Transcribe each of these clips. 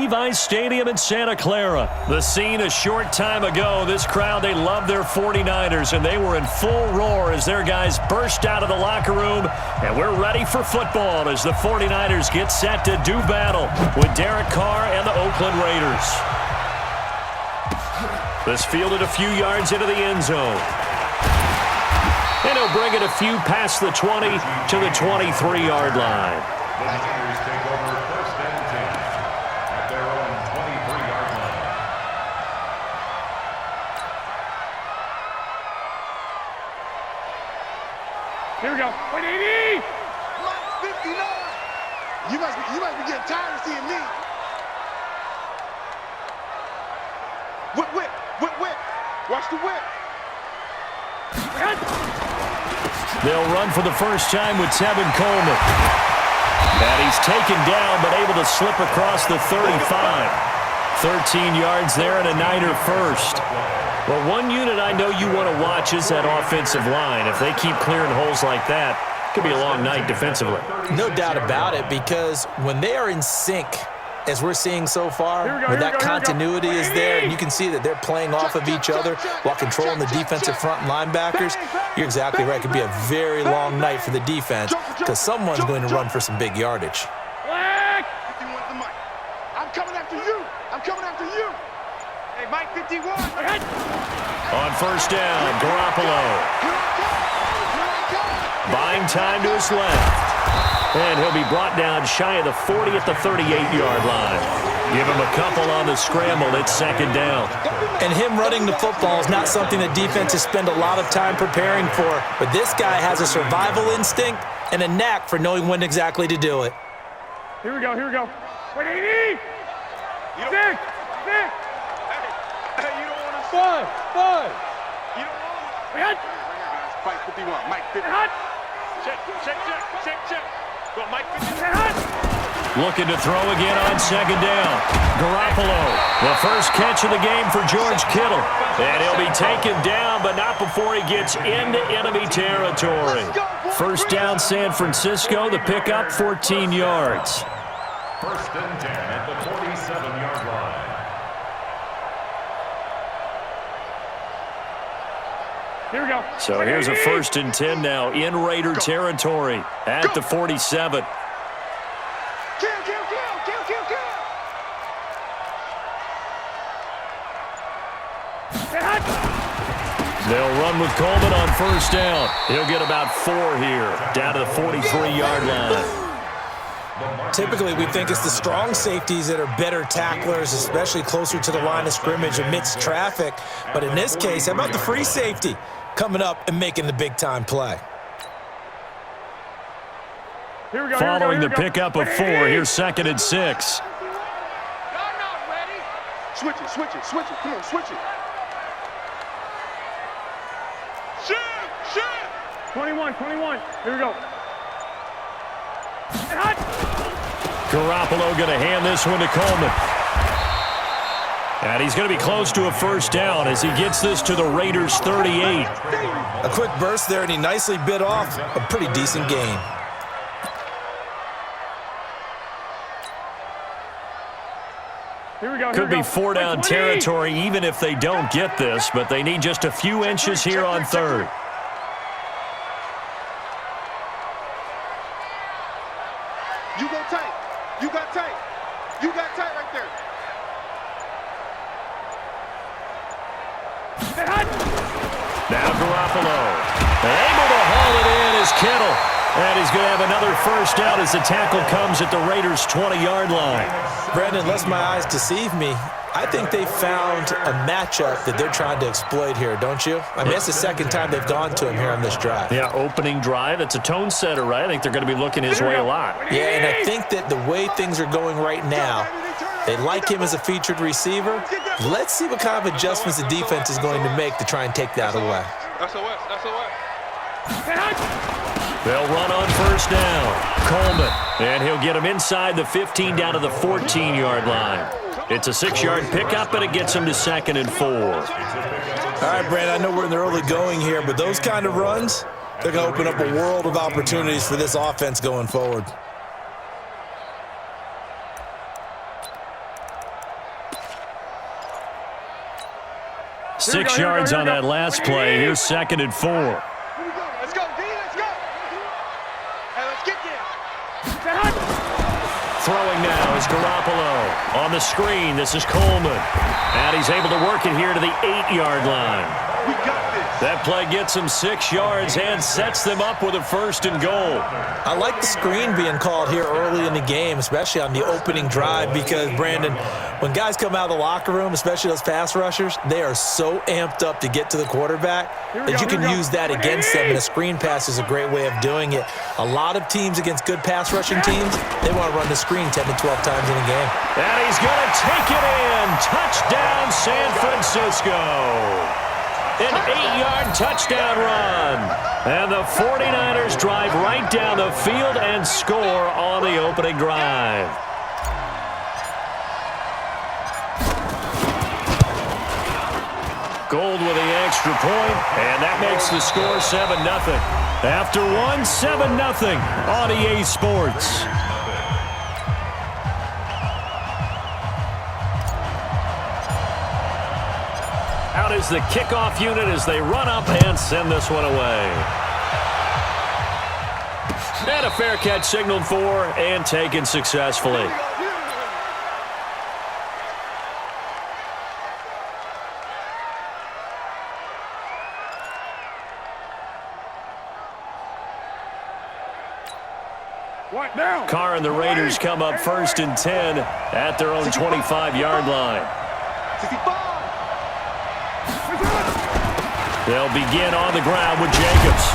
Levi's Stadium in Santa Clara. The scene a short time ago. This crowd, they love their 49ers, and they were in full roar as their guys burst out of the locker room. And we're ready for football as the 49ers get set to do battle with Derek Carr and the Oakland Raiders. This fielded a few yards into the end zone. And he'll bring it a few past the 20 to the 23-yard line. The Niners take over 1st and 10 at their own 23-yard line. Here we go. 180! 59! You must be getting tired of seeing me. Whip. Watch the whip. They'll run for the first time with Tevin Coleman. And he's taken down, but able to slip across the 35. 13 yards there and a Niner first. Well, one unit I know you want to watch is that offensive line. If they keep clearing holes like that, it could be a long night defensively. No doubt about it, because when they are in sync, as we're seeing so far, when that continuity is there, and you can see that they're playing off of each other while controlling the defensive front linebackers, you're exactly right. It could be a very long night for the defense because someone's going to run for some big yardage. I'm coming after you. Hey, Mike 51. On first down, Garoppolo. Buying time to his left. And he'll be brought down shy of the 40 at the 38-yard line. Give him a couple on the scramble. It's second down. And him running the football is not something that defenses spend a lot of time preparing for. But this guy has a survival instinct and a knack for knowing when exactly to do it. Here we go. 180! 6! Hey, you don't want to... 5! You don't want to... Fight 51. Mike 51. Check. Go, Mike 51. Looking to throw again on second down. Garoppolo, the first catch of the game for George Kittle. And he'll be taken down, but not before he gets into enemy territory. First down, San Francisco. The pickup, 14 yards. 1st and 10 at the 47-yard line. Here we go. So here's a 1st and 10 now in Raider territory at the 47. Kill. They'll run with Coleman on first down. He'll get about 4 here, down to the 43-yard line. Typically, we think it's the strong safeties that are better tacklers, especially closer to the line of scrimmage amidst traffic. But in this case, how about the free safety coming up and making the big-time play? Here we go. Following the pickup of 4, here's 2nd and 6. Switch it. Come on, switch it. Shoot. 21. Here we go. Garoppolo going to hand this one to Coleman. And he's going to be close to a first down as he gets this to the Raiders' 38. A quick burst there, and he nicely bit off a pretty decent gain. Here we go. Could be 4-down territory even if they don't get this, but they need just a few inches here on 3rd. You got tight right there. Now Garoppolo. Able to haul it in is Kittle. And he's going to have another first down as the tackle comes at the Raiders' 20-yard line. Brandon, lest my eyes deceive me, I think they found a matchup that they're trying to exploit here, don't you? I mean, it's the second time they've gone to him here on this drive. Yeah, opening drive. It's a tone setter, right? I think they're going to be looking his way a lot. Yeah, and I think that the way things are going right now, they like him as a featured receiver. Let's see what kind of adjustments the defense is going to make to try and take that away. That's a They'll run on first down. Coleman, and he'll get him inside the 15 down to the 14-yard line. It's a 6-yard pickup, and it gets him to 2nd and 4. All right, Brandon, I know we're in the early going here, but those kind of runs, they're going to open up a world of opportunities for this offense going forward. 6 yards on that last play. Here's 2nd and 4. Let's go, D, let's go. Hey, let's get there. Throwing now is Garoppolo. On the screen, this is Coleman. And he's able to work it here to the 8-yard line. We got this. That play gets them 6 yards and sets them up with a 1st and goal. I like the screen being called here early in the game, especially on the opening drive, because, Brandon, when guys come out of the locker room, especially those pass rushers, they are so amped up to get to the quarterback that you can use that against them, and a screen pass is a great way of doing it. A lot of teams against good pass rushing teams, they want to run the screen 10 to 12 times in a game. And he's going to take it in. Touchdown, San Francisco. An 8-yard touchdown run. And the 49ers drive right down the field and score on the opening drive. Gold with the extra point, and that makes the score 7-0. After one, 7-0 on EA Sports. Out is the kickoff unit as they run up and send this one away. And a fair catch signaled for and taken successfully. Carr and the Raiders come up 1st and 10 at their own 25-yard line. 65. They'll begin on the ground with Jacobs.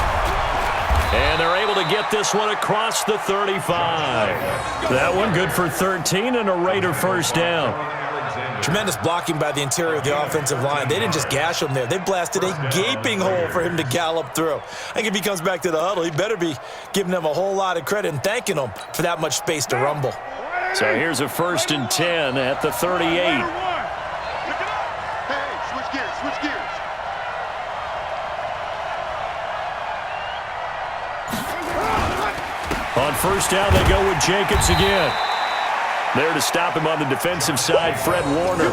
And they're able to get this one across the 35. That one good for 13 and a Raider 1st down. Tremendous blocking by the interior of the offensive line. They didn't just gash him there. They blasted a gaping hole for him to gallop through. I think if he comes back to the huddle, he better be giving them a whole lot of credit and thanking them for that much space to rumble. So here's a 1st and 10 at the 38. Hey, switch gears, switch gears. On 1st down, they go with Jacobs again. There to stop him on the defensive side, Fred Warner.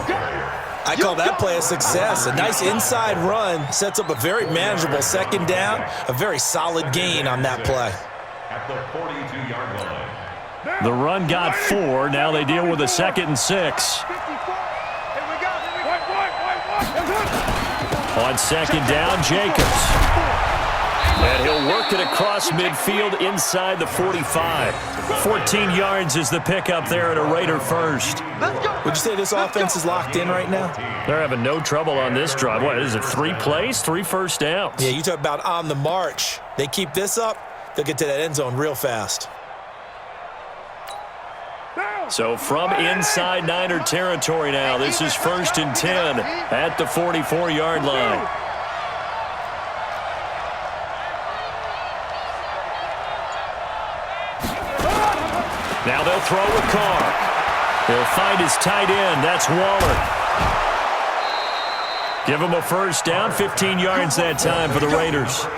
I call that play a success. A nice inside run sets up a very manageable 2nd down, a very solid gain on that play. At the 42-yard line. The run got 4. Now they deal with a 2nd and 6. On 2nd down, Jacobs. And he'll work it across midfield inside the 45. 14 yards is the pickup there at a Raider 1st. Would you say this offense is locked in right now? They're having no trouble on this drive. What is it, 3 plays, 3 first downs? Yeah, you talk about on the march. They keep this up, they'll get to that end zone real fast. So from inside Niner territory now, this is 1st and 10 at the 44-yard line. Now they'll throw with Carr. He'll find his tight end. That's Waller. Give him a 1st down, 15 yards that time for the Raiders.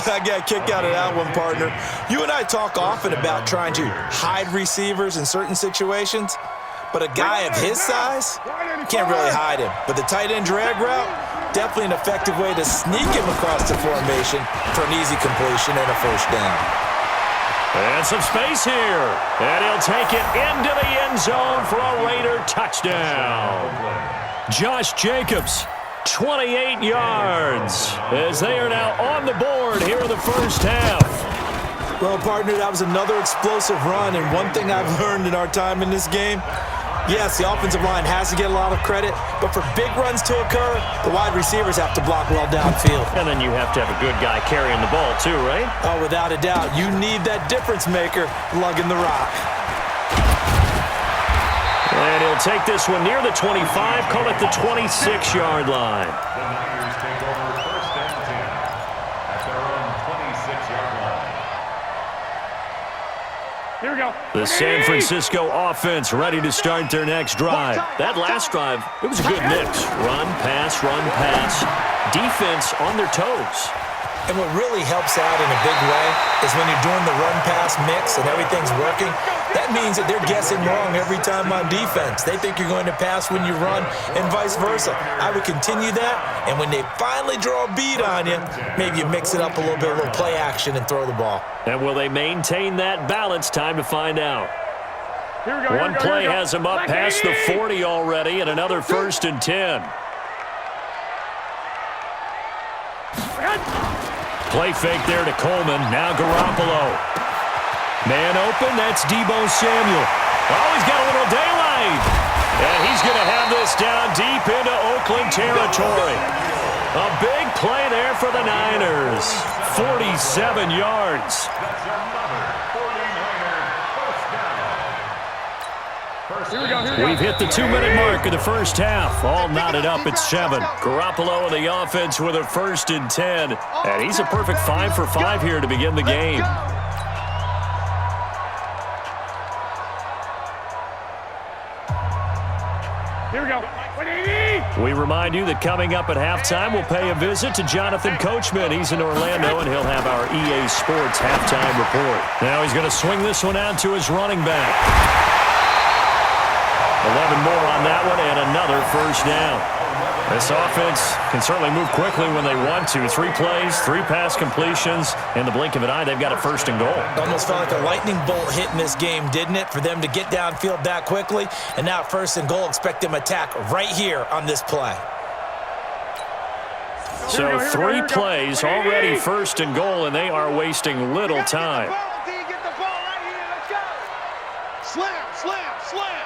I got a kick out of that one, partner. You and I talk often about trying to hide receivers in certain situations, but a guy of his size can't really hide him. But the tight end drag route, definitely an effective way to sneak him across the formation for an easy completion and a 1st down. And some space here. And he'll take it into the end zone for a Raider touchdown. Josh Jacobs, 28 yards, as they are now on the board here in the 1st half. Well, partner, that was another explosive run, and one thing I've learned in our time in this game, yes, the offensive line has to get a lot of credit, but for big runs to occur, the wide receivers have to block well downfield. And then you have to have a good guy carrying the ball too, right? Oh, without a doubt. You need that difference maker lugging the rock. And he'll take this one near the 25, call it the 26-yard line. The Niners take over 1st and 10 at their own 26-yard line. Here we go. The San Francisco offense ready to start their next drive. That last drive, it was a good mix. Run, pass, defense on their toes. And what really helps out in a big way is when you're doing the run-pass mix and everything's working, that means that they're guessing wrong every time on defense. They think you're going to pass when you run and vice versa. I would continue that, and when they finally draw a beat on you, maybe you mix it up a little bit, a little play action, and throw the ball. And will they maintain that balance? Time to find out. Here we go, One play has them up past the 40 already, and another 1st and 10. Play fake there to Coleman. Now Garoppolo. Man open, that's Deebo Samuel. Oh, he's got a little daylight. And he's going to have this down deep into Oakland territory. A big play there for the Niners. 47 yards. We've hit the 2-minute mark of the first half. All knotted up at 7. Garoppolo in the offense with a 1st and 10. And he's a perfect 5 for 5 here to begin the game. Here we go. We remind you that coming up at halftime, we'll pay a visit to Jonathan Coachman. He's in Orlando, and he'll have our EA Sports halftime report. Now he's going to swing this one out to his running back. 11 more on that one, and another 1st down. This offense can certainly move quickly when they want to. 3 plays, 3 pass completions. In the blink of an eye, they've got a 1st and goal. Almost felt like a lightning bolt hit in this game, didn't it? For them to get downfield that quickly. And now 1st and goal, expect them to attack right here on this play. So 3 plays, already 1st and goal, and they are wasting little time. Get the ball right here. Let's go. Slam, slam, slam.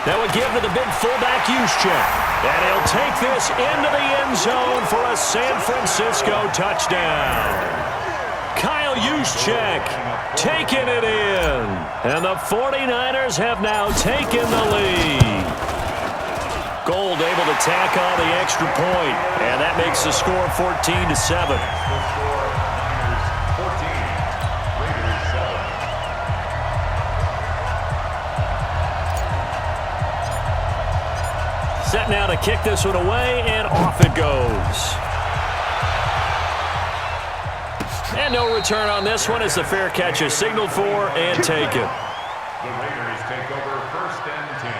That would give to the big fullback Juszczyk. And he'll take this into the end zone for a San Francisco touchdown. Kyle Juszczyk taking it in. And the 49ers have now taken the lead. Gold able to tack on the extra point. And that makes the score 14-7. Set now to kick this one away, and off it goes. And no return on this one as the fair catch is signaled for and taken. The Raiders take over 1st and 10.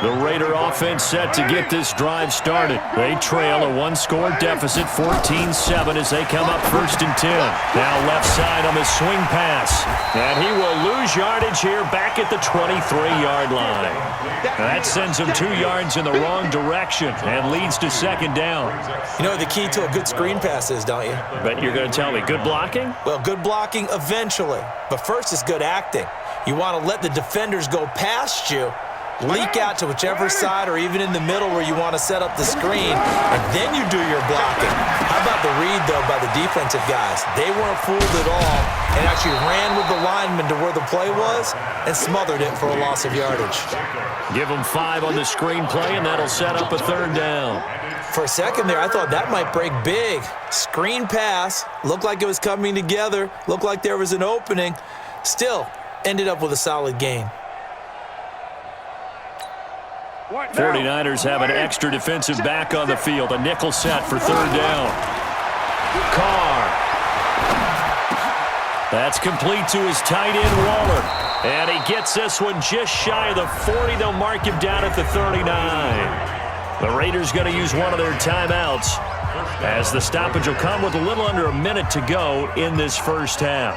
The Raider offense set to get this drive started. They trail a 1-score deficit, 14-7, as they come up 1st and 10. Now left side on the swing pass. And he will lose yardage here back at the 23-yard line. That sends him 2 yards in the wrong direction and leads to 2nd down. You know what the key to a good screen pass is, don't you? But you're going to tell me, good blocking? Well, good blocking eventually. But first is good acting. You want to let the defenders go past you, leak out to whichever side or even in the middle where you want to set up the screen, and then you do your blocking. How about the read, though, by the defensive guys? They weren't fooled at all and actually ran with the lineman to where the play was and smothered it for a loss of yardage. Give them 5 on the screen play, and that'll set up a 3rd down. For a second there, I thought that might break big. Screen pass, looked like it was coming together, looked like there was an opening. Still, ended up with a solid gain. 49ers have an extra defensive back on the field. A nickel set for 3rd down. Carr. That's complete to his tight end, Waller. And he gets this one just shy of the 40. They'll mark him down at the 39. The Raiders going to use one of their timeouts as the stoppage will come with a little under a minute to go in this first half.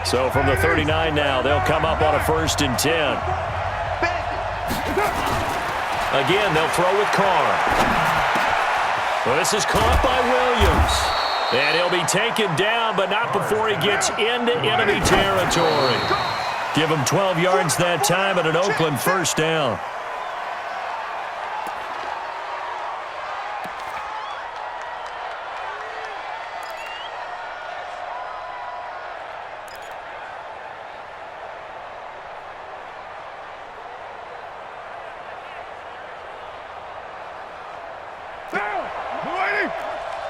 So from the 39 now, they'll come up on a 1st and 10. Again, they'll throw with Carr. Well, this is caught by Williams. And he'll be taken down, but not before he gets into enemy territory. Give him 12 yards that time and an Oakland 1st down.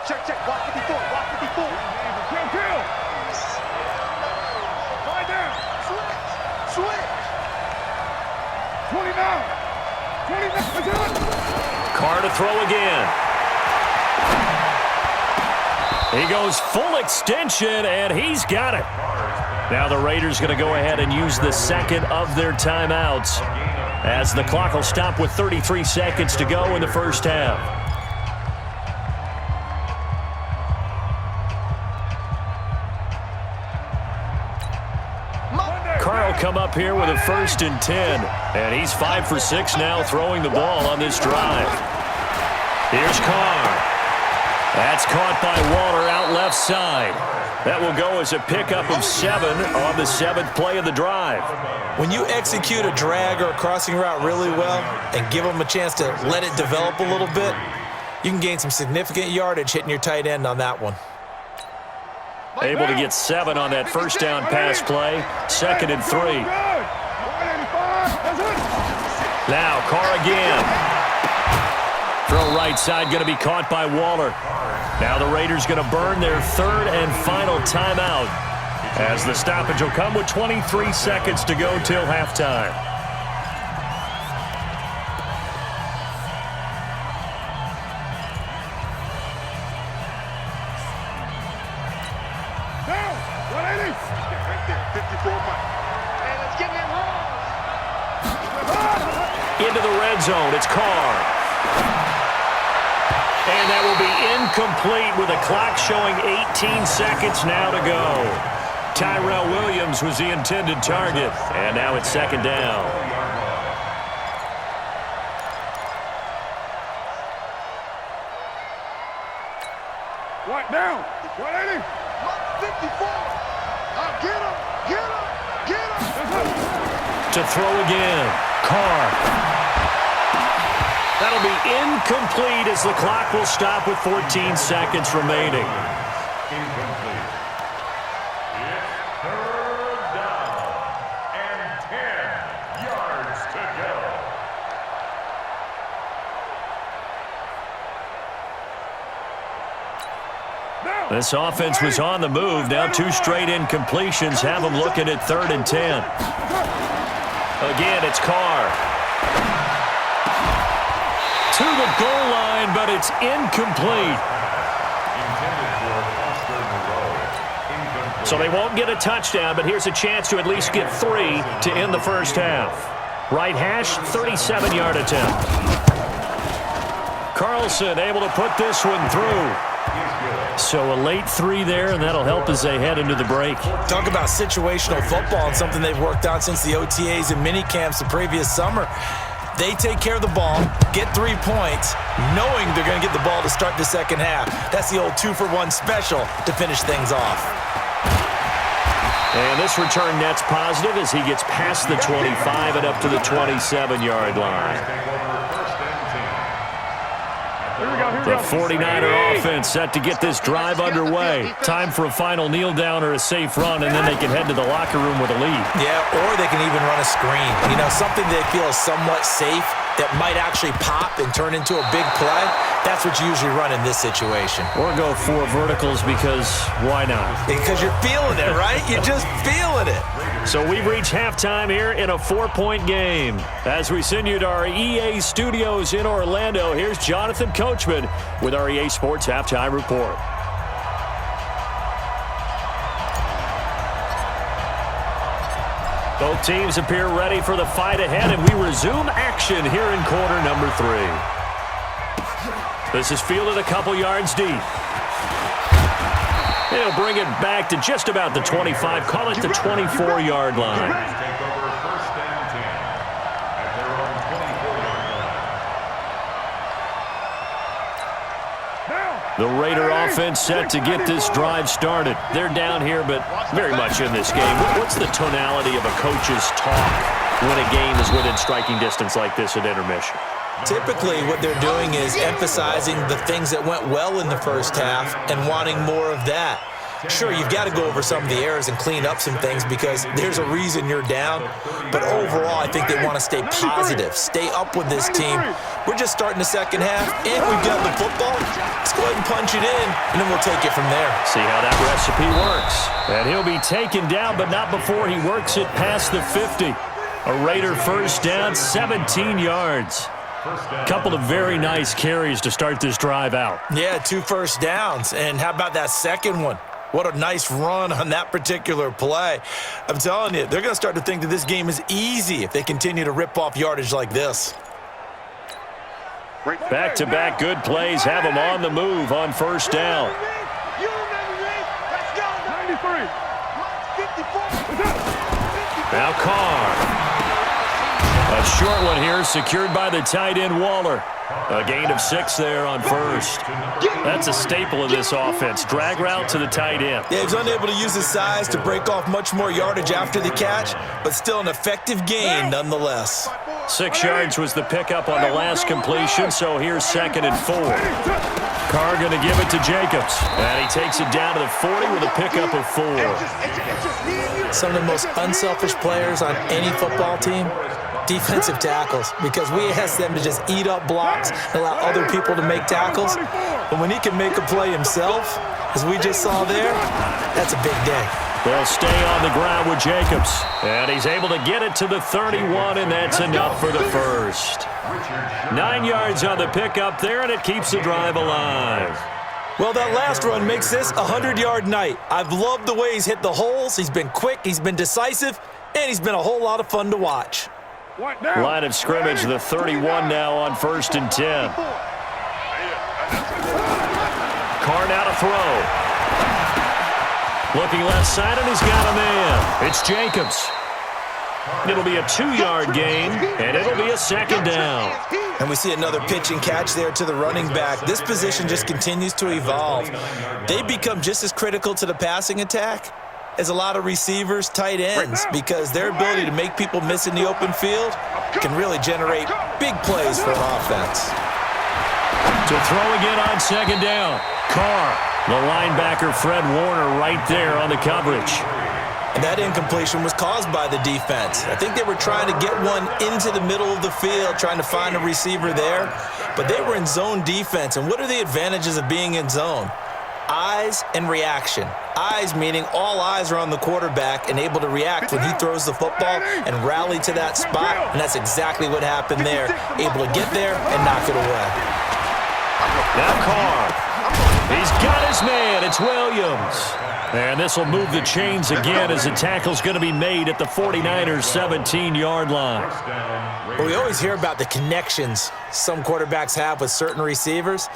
Check, check. Block 54. Block 54. Kill. Right down. Switch. 29. Carr to throw again. He goes full extension, and he's got it. Now the Raiders going to go ahead and use the second of their timeouts as the clock will stop with 33 seconds to go in the first half. Carr will come up here with a 1st and 10, and he's 5 for 6 now throwing the ball on this drive. Here's Carr. That's caught by Waller out left side. That will go as a pickup of 7 on the 7th play of the drive. When you execute a drag or a crossing route really well and give them a chance to let it develop a little bit, you can gain some significant yardage hitting your tight end on that one. Able to get 7 on that first down pass play. 2nd and 3. Now Carr again. Throw right side going to be caught by Waller. Now the Raiders going to burn their 3rd and final timeout as the stoppage will come with 23 seconds to go till halftime. Into the red zone, it's Carr. And that will be incomplete with a clock showing 18 seconds now to go. Tyrell Williams was the intended target, and now it's 2nd down. What down? 180. 54. Get him. Get him. Get him. To throw again. Carr. That'll be incomplete as the clock will stop with 14 seconds remaining. Incomplete. It's 3rd down and 10 yards to go. This offense was on the move. Now 2 straight incompletions have them looking at 3rd and 10. Again, it's Carr. To the goal line, but it's incomplete. So they won't get a touchdown, but here's a chance to at least get 3 to end the first half. Right hash, 37-yard attempt. Carlson able to put this one through. So a late 3 there, and that'll help as they head into the break. Talk about situational football and something they've worked on since the OTAs and mini camps the previous summer. They take care of the ball, get 3 points, knowing they're going to get the ball to start the second half. That's the old 2-for-1 special to finish things off. And this return net's positive as he gets past the 25 and up to the 27-yard line. The 49er offense set to get this drive underway. Time for a final kneel down or a safe run, and then they can head to the locker room with a lead. Yeah, or they can even run a screen. You know, something they feel is somewhat safe that might actually pop and turn into a big play. That's what you usually run in this situation. Or go 4 verticals because why not? Because you're feeling it, right? You're just feeling it. So we've reached halftime here in a 4-point game. As we send you to our EA studios in Orlando, here's Jonathan Coachman with our EA Sports Halftime Report. Both teams appear ready for the fight ahead, and we resume action here in quarter number 3. This is fielded a couple yards deep. He'll bring it back to just about the 25, call it the 24-yard line. Take over 1st and 10 at their own 24-yard line. The Raider offense set to get this drive started. They're down here, but very much in this game. What's the tonality of a coach's talk when a game is within striking distance like this at intermission? Typically, what they're doing is emphasizing the things that went well in the first half and wanting more of that. Sure, you've got to go over some of the errors and clean up some things because there's a reason you're down. But overall, I think they want to stay positive, stay up with this team. We're just starting the second half, and we've got the football. Let's go ahead and punch it in, and then we'll take it from there. See how that recipe works. And he'll be taken down, but not before he works it past the 50. A Raider first down, 17 yards. Couple of very nice carries to start this drive out. Yeah, 2 first downs. And how about that second one? What a nice run on that particular play. I'm telling you, they're going to start to think that this game is easy if they continue to rip off yardage like this. Back-to-back good plays have them on the move on first down. Now Carr. A short one here, secured by the tight end Waller. A gain of 6 there on first. That's a staple of this offense. Drag route to the tight end. Yeah, he was unable to use his size to break off much more yardage after the catch, but still an effective gain nonetheless. 6 yards was the pickup on the last completion, so here's 2nd and 4. Carr going to give it to Jacobs. And he takes it down to the 40 with a pickup of 4. Some of the most unselfish players on any football team, defensive tackles, because we ask them to just eat up blocks and allow other people to make tackles. But when he can make a play himself, as we just saw there, that's a big day. They'll stay on the ground with Jacobs. And he's able to get it to the 31, and that's enough for the first. 9 yards on the pickup there, and it keeps the drive alive. Well, that last run makes this a 100-yard night. I've loved the way he's hit the holes. He's been quick, he's been decisive, and he's been a whole lot of fun to watch. Line of scrimmage, the 31 now on 1st and 10. Carr now to throw. Looking left side, and he's got a man. It's Jacobs. It'll be a 2-yard gain, and it'll be a 2nd down. And we see another pitch and catch there to the running back. This position just continues to evolve. They become just as critical to the passing attack as a lot of receivers, tight ends, because their ability to make people miss in the open field can really generate big plays for an offense. To throw again on 2nd down. Carr, the linebacker Fred Warner right there on the coverage. And that incompletion was caused by the defense. I think they were trying to get one into the middle of the field, trying to find a receiver there, but they were in zone defense. And what are the advantages of being in zone? Eyes and reaction. Eyes meaning all eyes are on the quarterback and able to react when he throws the football and rally to that spot, and that's exactly what happened there. Able to get there and knock it away. Now Carr. He's got his man. It's Williams. And this will move the chains again as the tackle's going to be made at the 49ers' 17-yard line. Well, we always hear about the connections some quarterbacks have with certain receivers.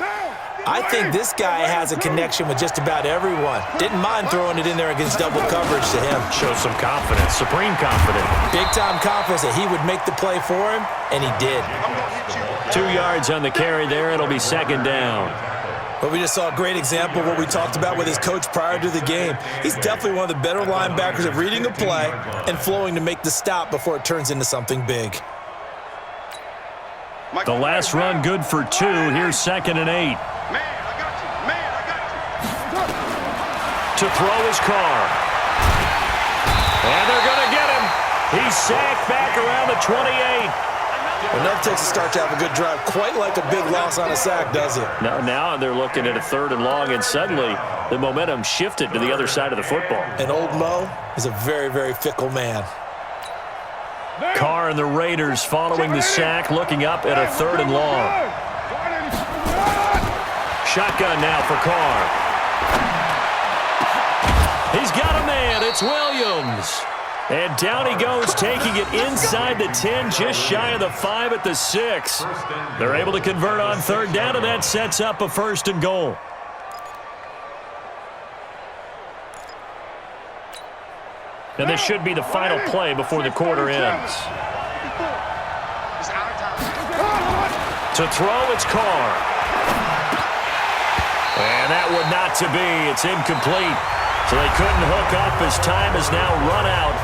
I think this guy has a connection with just about everyone. Didn't mind throwing it in there against double coverage to him. Shows some confidence, supreme confidence. Big-time confidence that he would make the play for him, and he did. 2 yards on the carry there. It'll be 2nd down. But we just saw a great example of what we talked about with his coach prior to the game. He's definitely one of the better linebackers at reading a play and flowing to make the stop before it turns into something big. The last run good for 2. Here's 2nd and 8. To throw his Carr. And they're going to get him. He's sacked back around the 28. Enough takes a start to have a good drive. Quite like a big loss on a sack, does it? Now they're looking at a 3rd and long, and suddenly the momentum shifted to the other side of the football. And old Mo is a very, very fickle man. Carr and the Raiders following the sack, looking up at a 3rd and long. Shotgun now for Carr. He's got a man. It's Williams. And down he goes, taking it inside the 10, just shy of the 5 at the 6. They're able to convert on 3rd down, and that sets up a 1st and goal. And this should be the final play before the quarter ends. To throw, it's Carr. And that would not to be. It's incomplete. So they couldn't hook up as time has now run out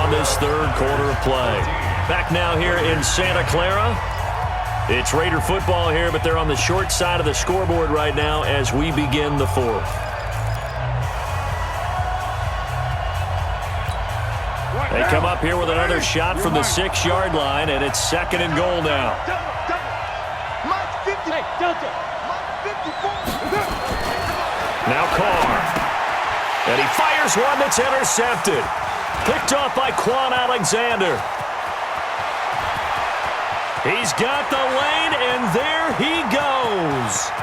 on this 3rd quarter of play. Back now here in Santa Clara. It's Raider football here, but they're on the short side of the scoreboard right now as we begin the 4th. They come up here with another shot from the 6-yard line, and it's 2nd and goal now. Now Carr. And he fires one that's intercepted. Picked off by Quan Alexander. He's got the lane, and there he goes.